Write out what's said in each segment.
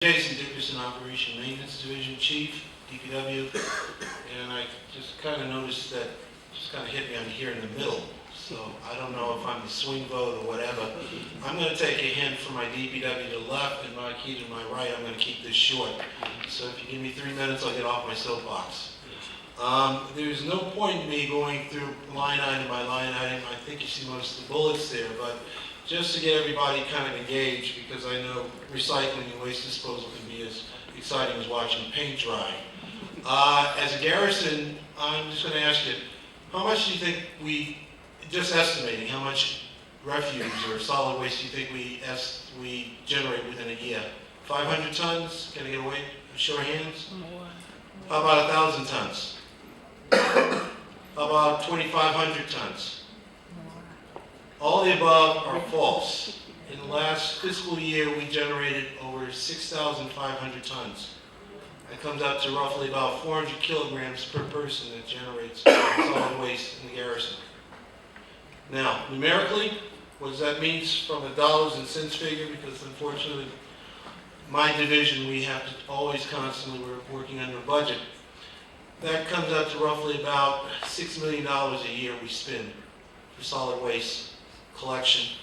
Jason Dickerson, Operation Maintenance Division Chief, DPW, and I just kind of noticed that just kind of hit me on here in the middle. So I don't know if I'm the swing vote or whatever. I'm going to take a hint from my DPW to the left and my key to my right. I'm going to keep this short. So if you give me 3 minutes, I'll get off my soapbox. There's no point in me going through line item by line item. I think you see most of the bullets there, but just to get everybody kind of engaged, because I know recycling and waste disposal can be as exciting as watching paint dry. As a garrison, I'm just going to ask you, how much do you think just estimating, how much refuse or solid waste do you think we generate within a year? 500 tons? Can I get away? Show of hands? How about 1,000 tons? How about 2,500 tons? All the above are false. In the last fiscal year, we generated over 6,500 tons. That comes out to roughly about 400 kilograms per person that generates solid waste in the garrison. Now, numerically, what does that mean from a dollars and cents figure? Because unfortunately, my division, we have to always constantly, we're working under a budget. That comes out to roughly about $6 million a year we spend for solid waste collection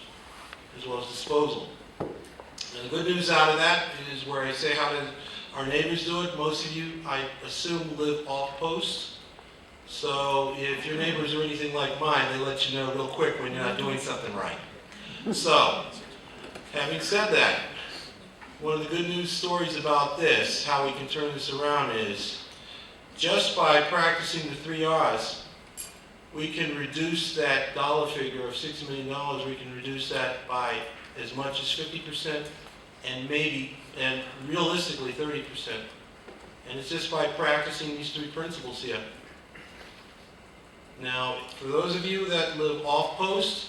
as well as disposal. And the good news out of that is where I say, how did our neighbors do it? Most of you, I assume, live off post. So if your neighbors are anything like mine, they let you know real quick when you're not doing something right. So, having said that, one of the good news stories about this, how we can turn this around, is just by practicing the 3 R's, we can reduce that dollar figure of $6 million, we can reduce that by as much as 50% and realistically 30%. And it's just by practicing these 3 principles here. Now, for those of you that live off post,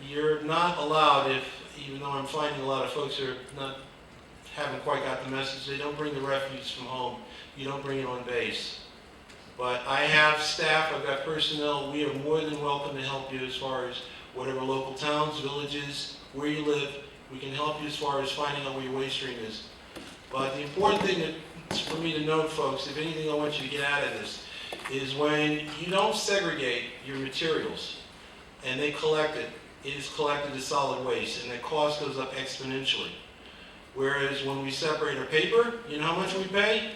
you're not allowed, even though I'm finding a lot of folks who haven't quite got the message, they don't bring the refuse from home. You don't bring it on base. But I have staff, I've got personnel, we are more than welcome to help you as far as whatever local towns, villages, where you live, we can help you as far as finding out where your waste stream is. But the important thing for me to note, folks, if anything I want you to get out of this, is when you don't segregate your materials and they collect it, it is collected as solid waste and the cost goes up exponentially. Whereas when we separate our paper, you know how much we pay?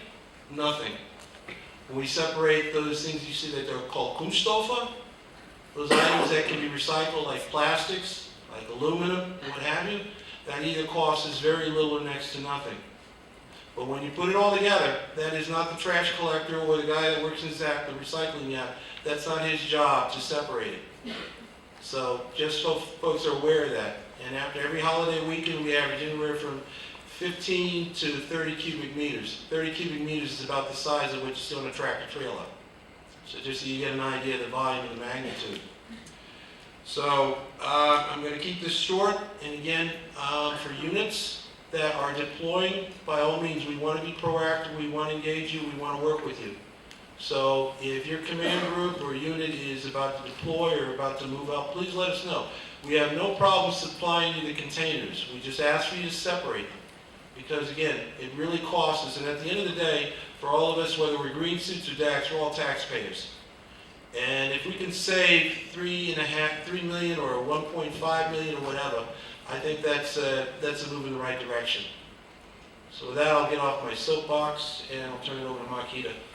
Nothing. When we separate those things you see that they're called Kunststoffe, those items that can be recycled like plastics, like aluminum, and what have you, that either costs us very little or next to nothing. But when you put it all together, that is not the trash collector or the guy that works in ZAC, the recycling yard. That's not his job to separate it. So just so folks are aware of that. And after every holiday weekend, we average anywhere from 15 to 30 cubic meters. 30 cubic meters is about the size of what you see on a tractor trailer. So just so you get an idea of the volume and the magnitude. So I'm going to keep this short. And again, for units that are deploying, by all means, we want to be proactive. We want to engage you. We want to work with you. So if your command group or unit is about to deploy or about to move out, please let us know. We have no problem supplying you the containers. We just ask for you to separate them. Because again, it really costs us, and at the end of the day, for all of us, whether we're green suits or DACs, we're all taxpayers. And if we can save $3 million or 1.5 million or whatever, I think that's a move in the right direction. So with that, I'll get off my soapbox and I'll turn it over to Makita.